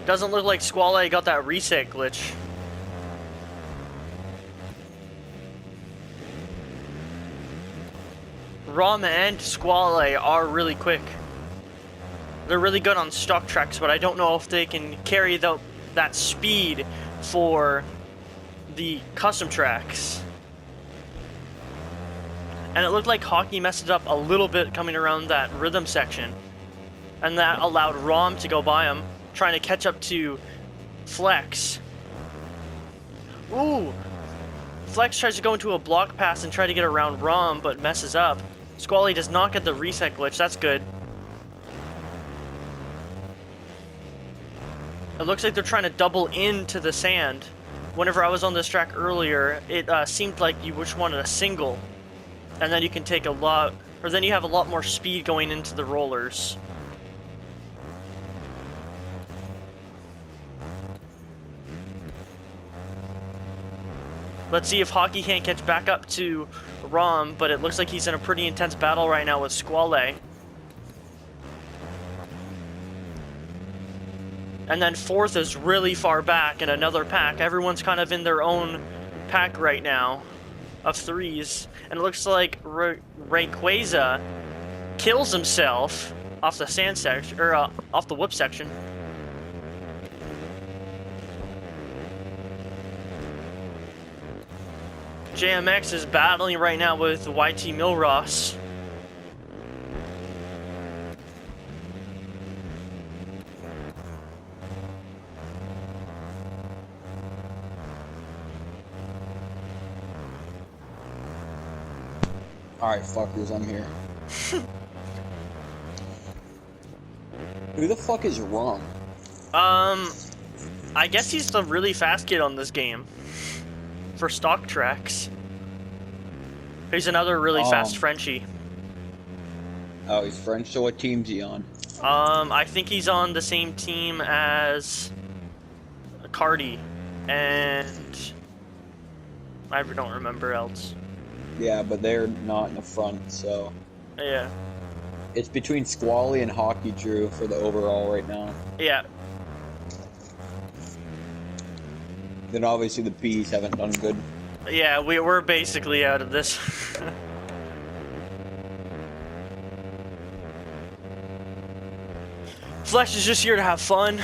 Doesn't look like Squale got that reset glitch. Rom and Squale are really quick. They're really good on stock tracks, but I don't know if they can carry that speed for the custom tracks. And it looked like Hockey messed it up a little bit coming around that rhythm section. And that allowed Rom to go by him, trying to catch up to Flex. Ooh! Flex tries to go into a block pass and try to get around Rom, but messes up. Squally does not get the reset glitch, that's good. It looks like they're trying to double into the sand. Whenever I was on this track earlier, it seemed like you just wanted a single. And then you can take a lot, or then you have a lot more speed going into the rollers. Let's see if Hockey can't catch back up to Rom, but it looks like he's in a pretty intense battle right now with Squale. And then fourth is really far back in another pack. Everyone's kind of in their own pack right now of threes. And it looks like Rayquaza kills himself off the sand section, or off the whoop section. JMX is battling right now with YT Milross. Alright, fuckers, I'm here. Who the fuck is Rom? I guess he's the really fast kid on this game. For stock tracks. He's another really fast Frenchie. Oh, he's French, so what team's he on? I think he's on the same team as Cardi, and I don't remember else. Yeah, but they're not in the front, so... Yeah. It's between Squally and Hockey Drew for the overall right now. Yeah. Then obviously the Bees haven't done good. Yeah, we're basically out of this. Flex is just here to have fun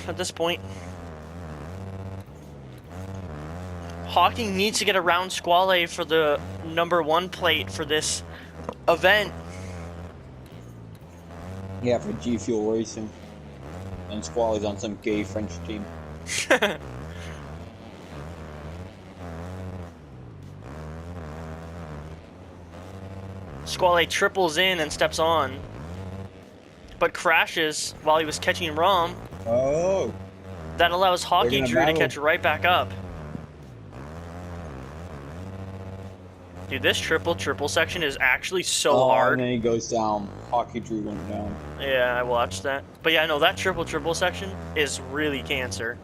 at this point. Hockey needs to get around Squale for the #1 plate for this event. Yeah, for G Fuel Racing. And Squally's on some gay French team. Squale triples in and steps on, but crashes while he was catching Rom. Oh! That allows Hockey Drew to catch right back up. Dude, this triple section is actually so hard. And then he goes down. Hockey Drew went down. Yeah, I watched that. But yeah, no, that triple section is really cancer.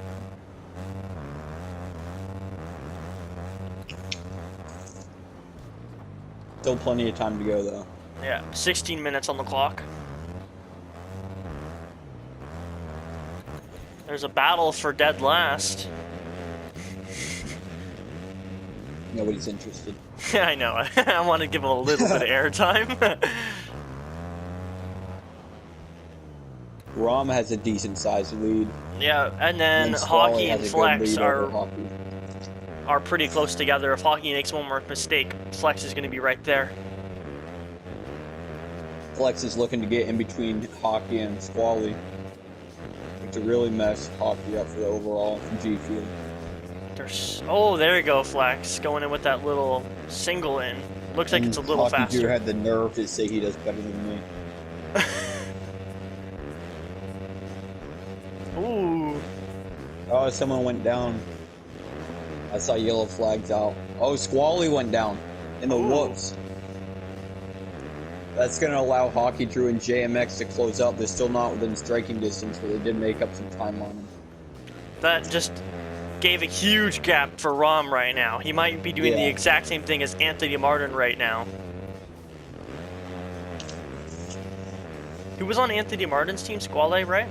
Still plenty of time to go, though. Yeah, 16 minutes on the clock. There's a battle for dead last. Nobody's interested. Yeah, I know. I want to give him a little bit of airtime. Rom has a decent sized lead. Yeah, and then Hockey and Flex are pretty close together. If Hockey makes one more mistake, Flex is going to be right there. Flex is looking to get in between Hockey and Squally, to really mess Hockey up for the overall from G Fuel. Oh, there you go, Flex. Going in with that little single in. Looks like it's a little faster. Hockey Drew had the nerve to say he does better than me. Ooh. Oh, someone went down. I saw yellow flags out. Oh, Squally went down in the whoops. That's going to allow Hockey Drew and JMX to close out. They're still not within striking distance, but they did make up some time on them. That just gave a huge gap for Rom right now. He might be doing the exact same thing as Anthony Martin right now. He was on Anthony Martin's team, Squale, right?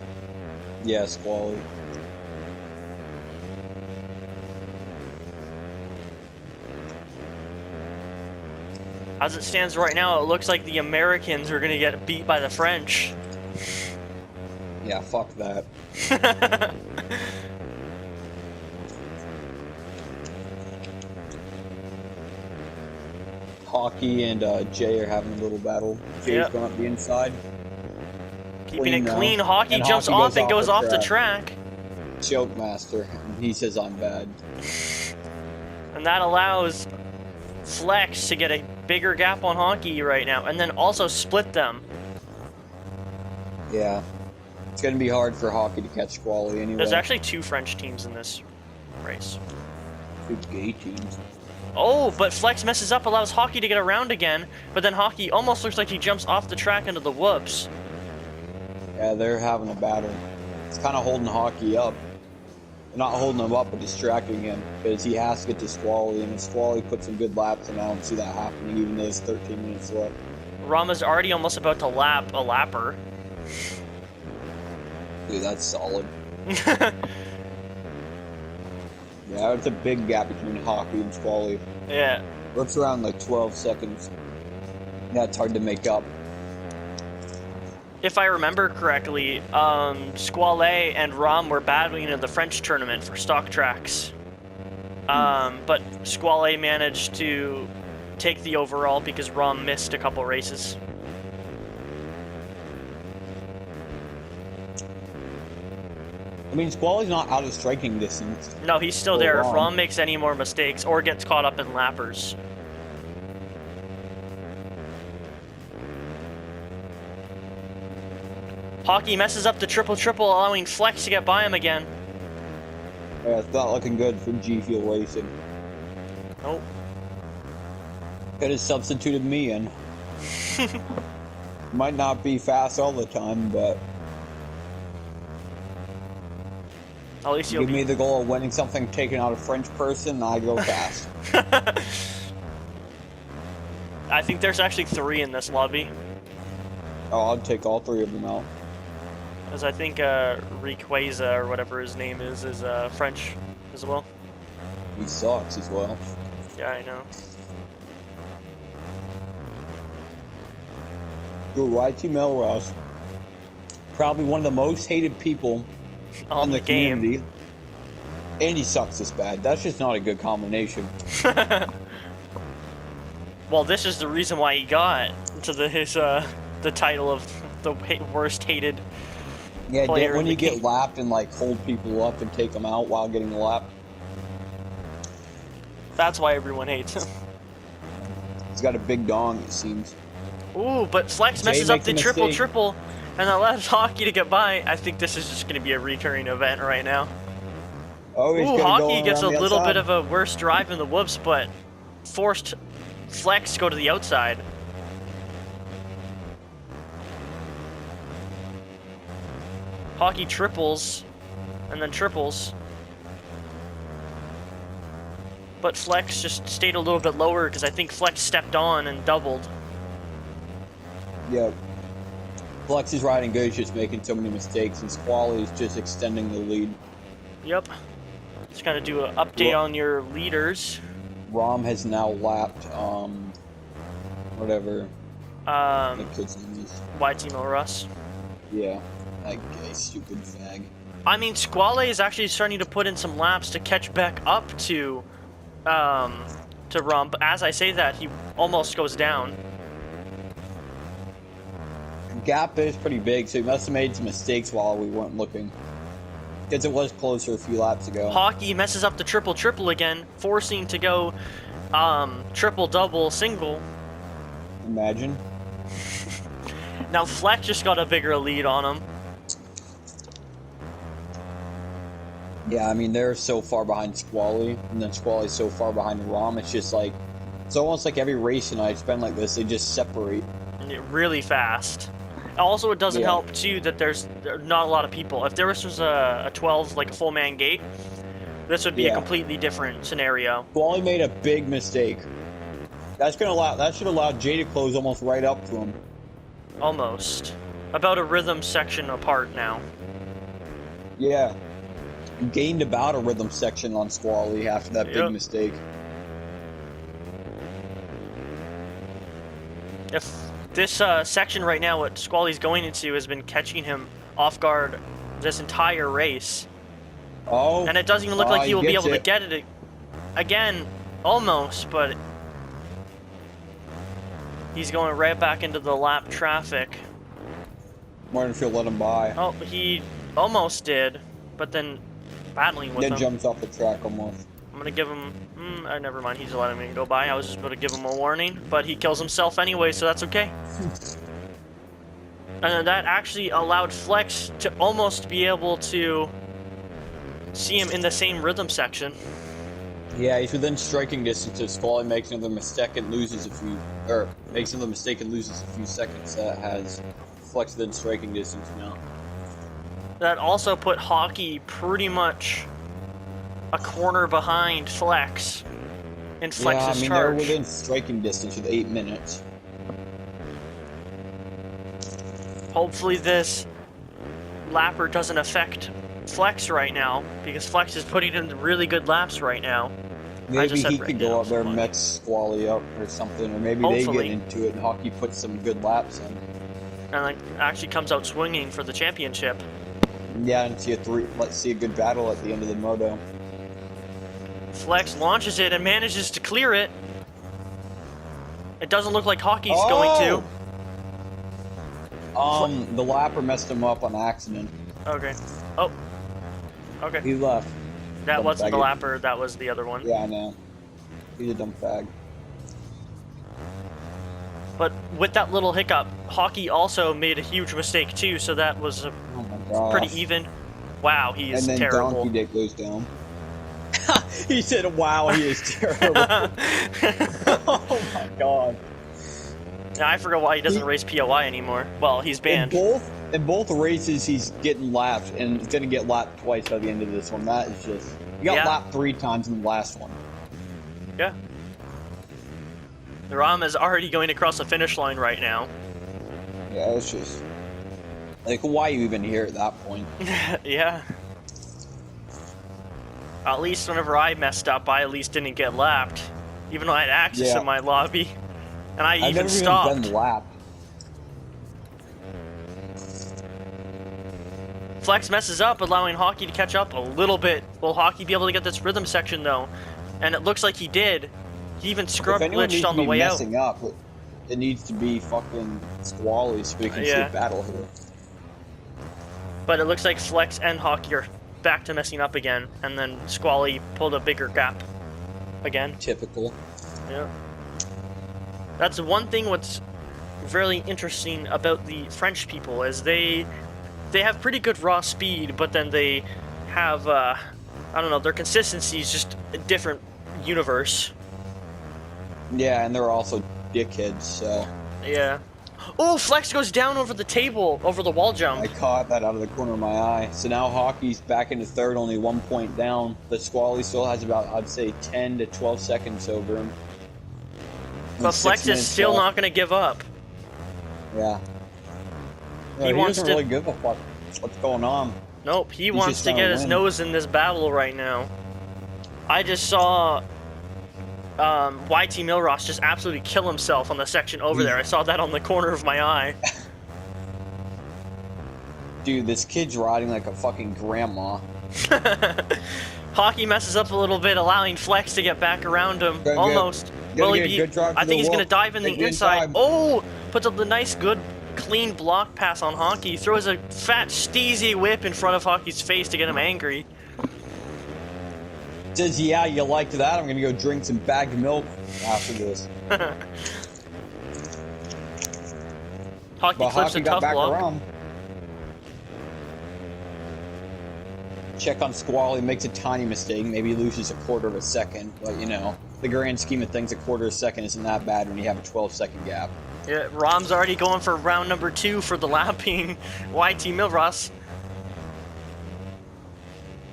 Yeah, Squally. As it stands right now, it looks like the Americans are gonna get beat by the French. Yeah, fuck that. Hockey and Jay are having a little battle. Jay's going up the inside. Keeping it clean. Now. Hockey And jumps Hockey off and goes off the track. Choke master. And he says I'm bad. And that allows Flex to get a bigger gap on Hockey right now, and then also split them. Yeah. It's going to be hard for Hockey to catch Squally anyway. There's actually 2 French teams in this race. 2 gay teams. Oh, but Flex messes up, allows Hockey to get around again, but then Hockey almost looks like he jumps off the track into the whoops. Yeah, they're having a battle. It's kind of holding Hockey up. Not holding him up, but distracting him, because he has to get to Squally, and if Squally puts some good laps, and I don't see that happening, even though there's 13 minutes left. Rama's already almost about to lap a lapper. Dude, that's solid. Yeah, it's a big gap between Hockey and Squally. Yeah. It's around like 12 seconds. Yeah, it's hard to make up. If I remember correctly, Squale and Rom were battling in the French tournament for stock tracks. But Squale managed to take the overall because Rom missed a couple races. I mean, Squally's not out of striking distance. No, he's still there. If Rom makes any more mistakes or gets caught up in lappers. Hockey messes up the triple-triple, allowing Flex to get by him again. Yeah, it's not looking good for G Fuel Racing. Nope. It has substituted me in. Might not be fast all the time, but at least you'll give me the goal of winning something taken out a French person, I go fast. I think there's actually 3 in this lobby. Oh, I'd take all 3 of them out. Because I think Riqueza, or whatever his name is French as well. He sucks as well. Yeah, I know. Dude, YT Melrose, probably one of the most hated people On in the game. community. And he sucks this bad. That's just not a good combination. Well, this is the reason why he got to the title of the worst hated Yeah, player when in you the get game. lapped and like hold people up and take them out while getting lapped. That's why everyone hates him. He's got a big dong, it seems. Ooh, but Flex Jay messes up makes the a mistake. triple-triple, and allows Hockey to get by. I think this is just going to be a recurring event right now. Oh, he's Ooh, gonna go Hockey gets a around the little bit outside. of a worse drive in the whoops, but forced Flex to go to the outside. Hockey triples, and then triples. But Flex just stayed a little bit lower because I think Flex stepped on and doubled. Yeah. Flex is riding good, he's just making so many mistakes, and Squally is just extending the lead. Yep. Just gotta do an update on your leaders. Rom has now lapped, whatever the kid's name is. YT Russ. Yeah, that gay stupid fag. I mean, Squale is actually starting to put in some laps to catch back up to Rom. But as I say that, he almost goes down. Gap is pretty big, so he must have made some mistakes while we weren't looking. Because it was closer a few laps ago. Hockey messes up the triple-triple again, forcing to go triple-double-single. Imagine. Now Flex just got a bigger lead on him. Yeah, I mean, they're so far behind Squally, and then Squally's so far behind Rom, it's just like, it's almost like every race tonight it's been like this, they just separate. Really fast. Also, it doesn't help too that there are not a lot of people. If there was a 12, like a full man gate, this would be a completely different scenario. Squally made a big mistake. That should allow Jay to close almost right up to him. Almost. About a rhythm section apart now. Yeah. Gained about a rhythm section on Squally after that big mistake. If this section right now, what Squally's going into, has been catching him off guard this entire race. Oh. And it doesn't even look like he will be able to get it again, almost, but he's going right back into the lap traffic. Wondering if he'll let him by. Oh, he almost did, but then battling with him. Then jumps off the track almost. I'm gonna give him. Never mind. He's letting me go by. I was just about to give him a warning, but he kills himself anyway, so that's okay. And that actually allowed Flex to almost be able to see him in the same rhythm section. Yeah, he's within striking distance. If Squally makes another mistake and loses a few, seconds, that has Flex within striking distance now. That also put Hockey pretty much a corner behind Flex in Flex's charge. They're within striking distance with 8 minutes. Hopefully this lapper doesn't affect Flex right now, because Flex is putting in really good laps right now. Maybe he could go up there and mix Squally up or something, or maybe they get into it and Hockey puts some good laps in. And like actually comes out swinging for the championship. Yeah, and let's see a good battle at the end of the moto. Flex launches it and manages to clear it. It doesn't look like Hockey's going to. The lapper messed him up on accident. Okay. Oh. Okay. He left. That wasn't the lapper, that was the other one. Yeah, I know. He's a dumb fag. But with that little hiccup, Hockey also made a huge mistake too, so that was pretty even. Wow, he is terrible. And then Donkey Dick goes down. He said, wow, he is terrible. Oh my god. Yeah, I forgot why he doesn't race POI anymore. Well, he's banned. In both races, he's getting lapped, and he's going to get lapped twice by the end of this one. That is just... He got lapped 3 times in the last one. Yeah. Ram is already going across the finish line right now. Yeah, it's just... Like, why are you even here at that point? Yeah. At least whenever I messed up, I at least didn't get lapped. Even though I had access to my lobby. And I even stopped. I've never even been lapped. Flex messes up, allowing Hockey to catch up a little bit. Will Hockey be able to get this rhythm section, though? And it looks like he did. He even scrub glitched on the way out. Messing up, it needs to be fucking Squally so we can see battle here. But it looks like Flex and Hockey are back to messing up again, and then Squally pulled a bigger gap again. Typical. Yeah. That's one thing what's really interesting about the French people is they have pretty good raw speed, but then they have, I don't know, their consistency is just a different universe. Yeah, and they're also dickheads, so... Yeah. Oh, Flex goes down over the table, over the wall jump. I caught that out of the corner of my eye. So now Hockey's back into third, only 1 point down. But Squally still has about, I'd say, 10 to 12 seconds over him. But Flex is still not going to give up. Yeah. He wants doesn't really give a fuck what's going on. Nope, he wants to get his nose in this battle right now. I just saw YT Milross just absolutely kill himself on the section over there. I saw that on the corner of my eye. Dude, this kid's riding like a fucking grandma. Hockey messes up a little bit, allowing Flex to get back around him. Almost. Will he be? I think he's going to dive in the inside. Oh! Puts up the nice, good, clean block pass on Hockey. Throws a fat, steezy whip in front of Hockey's face to get him angry. Says, yeah, you liked that. I'm going to go drink some bagged milk after this. Hockey clips a tough block. Check on Squally, makes a tiny mistake, maybe loses a quarter of a second, but you know, the grand scheme of things, a quarter of a second isn't that bad when you have a 12-second gap. Yeah, Rom's already going for round number 2 for the lapping YT Milross.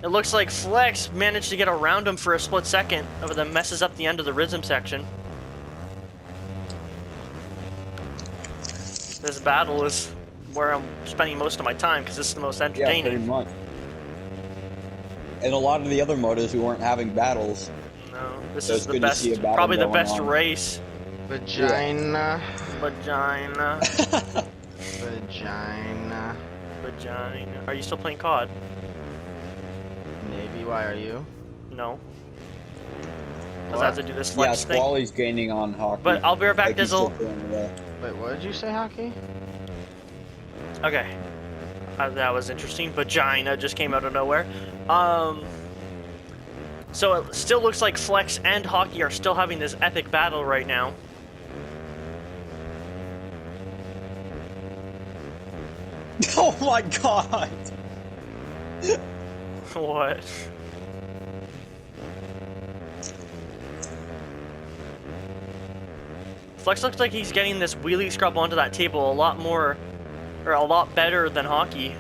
It looks like Flex managed to get around him for a split second, but then messes up the end of the rhythm section. This battle is where I'm spending most of my time, because this is the most entertaining. Yeah, pretty much. And a lot of the other motos we weren't having battles. No, this So is it's the good to best, see a battle probably the going best on. race. Vagina. Vagina. Vagina. Vagina. Are you still playing COD? Maybe. Why are you? No. Because What? I have to do this Yeah, flex thing. Squally's gaining on Hockey. But I'll be right back, Like he's still Dizzle. pulling away. Wait, what did you say, Hockey? Okay. That was interesting. Vagina just came out of nowhere. So it still looks like Flex and Hockey are still having this epic battle right now. Oh my god! What? Flex looks like he's getting this wheelie scrub onto that table a lot more, or a lot better than Hockey.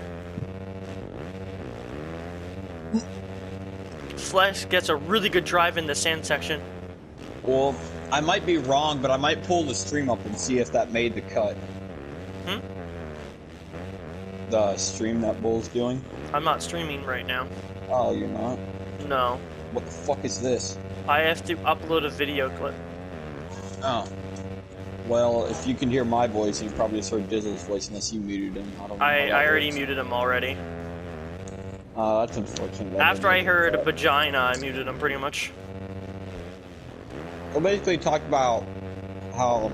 Flex gets a really good drive in the sand section. Well, I might be wrong, but I might pull the stream up and see if that made the cut. Hmm? The stream that Bull's doing? I'm not streaming right now. Oh, you're not? No. What the fuck is this? I have to upload a video clip. Oh. Well, if you can hear my voice, you can probably just heard Dizzle's voice unless you muted him. I don't know. I how that already works. muted him already. That's unfortunate. After I heard vagina, I muted him pretty much. We'll basically talk about how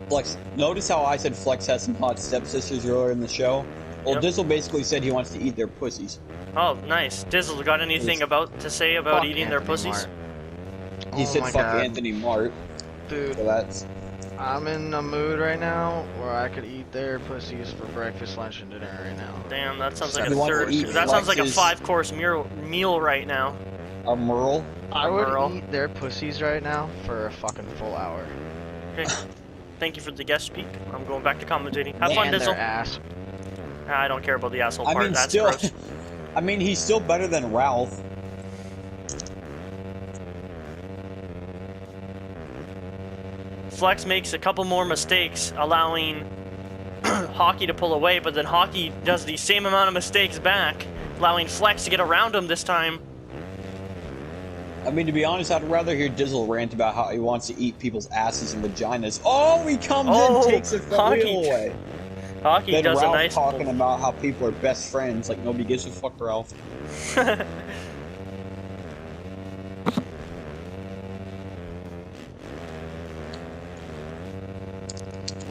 Flex. Notice how I said Flex has some hot stepsisters earlier in the show? Well, Yep. Dizzle basically said he wants to eat their pussies. Oh, nice. Dizzle, got anything to say about Fuck eating their Anthony pussies? Mart. He Oh said my fuck God. Anthony Mart. Dude, So that's. I'm in a mood right now where I could eat their pussies for breakfast, lunch, and dinner right now. Damn, that sounds like You a want to third. eat That sounds like a Flex's- 5-course meal right now. A Merle? I would Merle. eat their pussies right now for a fucking full hour. Okay. Thank you for the guest speak. I'm going back to commentating. Have fun, And their Dizzle. ass. I don't care about the asshole I part. mean, That's still. gross. I mean, he's still better than Ralph. Flex makes a couple more mistakes, allowing Hockey to pull away, but then Hockey does the same amount of mistakes back, allowing Flex to get around him this time. I mean, to be honest, I'd rather hear Dizzle rant about how he wants to eat people's asses and vaginas. Oh, he comes Oh, in, takes the front Hockey. wheel away. Hockey Then does Ralph a nice talking about how people are best friends, like nobody gives a fuck, Ralph.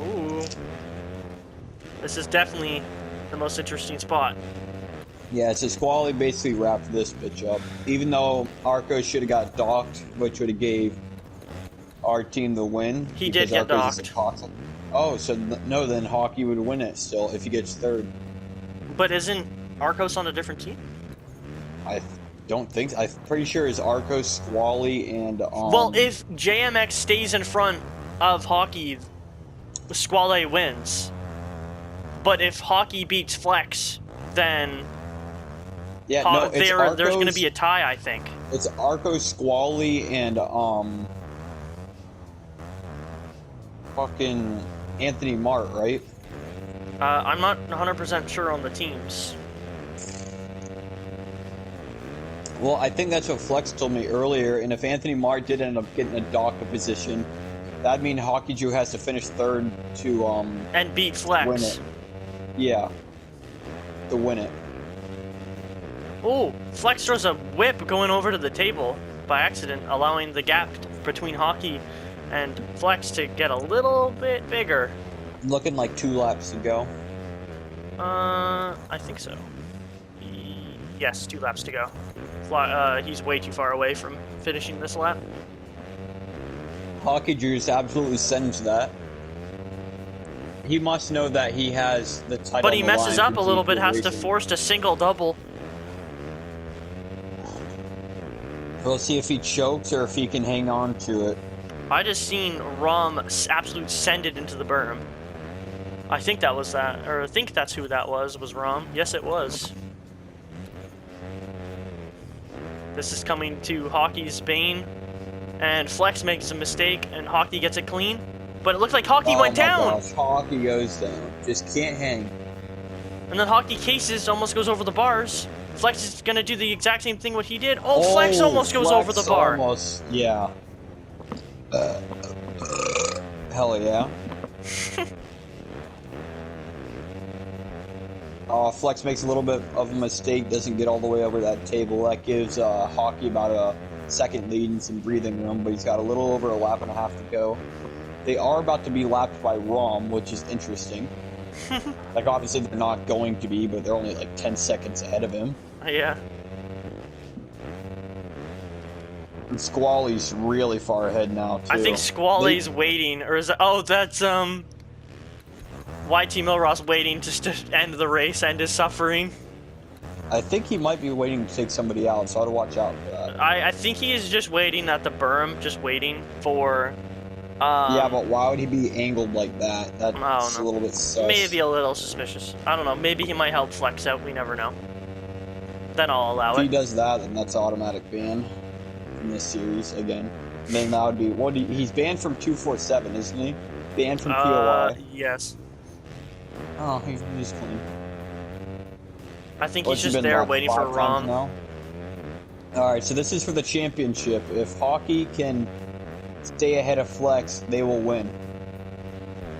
Ooh. This is definitely the most interesting spot. Yeah, so Squally basically wrapped this bitch up. Even though Arco should have got docked, which would have gave our team the win. He did because get Arco's is docked. toxic. Oh, so no, then Hockey would win it still if he gets third. But isn't Arcos on a different team? I don't think. I'm pretty sure it's Arco, Squally, and Well, if JMX stays in front of Hockey, Squale wins. But if Hockey beats Flex, then yeah, no, it's there's going to Arco's- be a tie, I think. It's Arco, Squally, and fucking Anthony Mart, right? I'm not 100% sure on the teams. Well, I think that's what Flex told me earlier. And if Anthony Mart did end up getting a dock position, that'd mean Hockey Jew has to finish third to And beat Flex. win it. Yeah, to win it. Oh, Flex throws a whip going over to the table by accident, allowing the gap between Hockey and Flex to get a little bit bigger. Looking like 2 laps to go. I think so. Yes, 2 laps to go. He's way too far away from finishing this lap. Hockey Jew just absolutely sends that. He must know that he has the title. But he on the messes line up for a little bit, GP has to racing. force a single double. We'll see if he chokes or if he can hang on to it. I just seen Rom absolute send it into the berm. I think that was that, or I think that's who that was Rom. Yes, it was. This is coming to Hockey's bane, and Flex makes a mistake, and Hockey gets it clean. But it looked like Hockey Oh went my down, gosh, Hockey goes down. Just can't hang. and then Hockey cases almost goes over the bars. Flex is gonna do the exact same thing what he did. Oh, Flex almost goes over the bar. Almost, yeah. Hell yeah. Flex makes a little bit of a mistake, doesn't get all the way over that table. That gives Hockey about a second lead and some breathing room, but he's got a little over a lap and a half to go. They are about to be lapped by Rom, which is interesting. Like, obviously they're not going to be, but they're only like 10 seconds ahead of him. Yeah. And Squally's really far ahead now, too. I think Squally's waiting, or is it? Oh, that's YT Milross waiting just to end the race, end his suffering. I think he might be waiting to take somebody out, so I'd watch out for that. I think he is just waiting at the berm, just waiting for. Yeah, but why would he be angled like that? That's a little bit sus. Maybe a little suspicious. I don't know. Maybe he might help Flex out. We never know. Then I'll allow it. If he does that, then that's automatic ban in this series again. And then that would be he's banned from 247, isn't he? Banned from POI. Yes. Oh, he's clean. I think he's just there waiting for Rom. Alright, so this is for the championship. If Hockey can stay ahead of Flex, they will win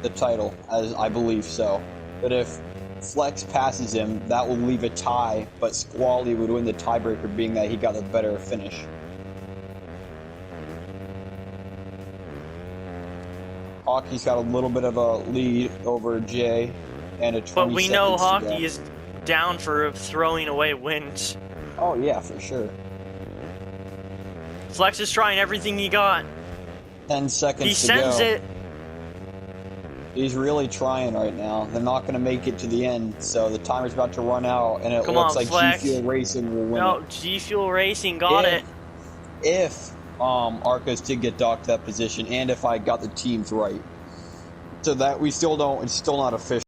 the title, as I believe so. But if Flex passes him, that will leave a tie, but Squally would win the tiebreaker, being that he got a better finish. Hockey's got a little bit of a lead over Jay, and a 20 But we know seconds to Hockey go. is down for throwing away wins. Oh yeah, for sure. Flex is trying everything he got. 10 seconds He to go. sends it. He's really trying right now. They're not going to make it to the end, so the timer's about to run out, and it Come looks on, like Flex. G Fuel Racing will win No, it. G Fuel Racing got it. If Arcos did get docked to that position, and if I got the teams right. So that it's still not official.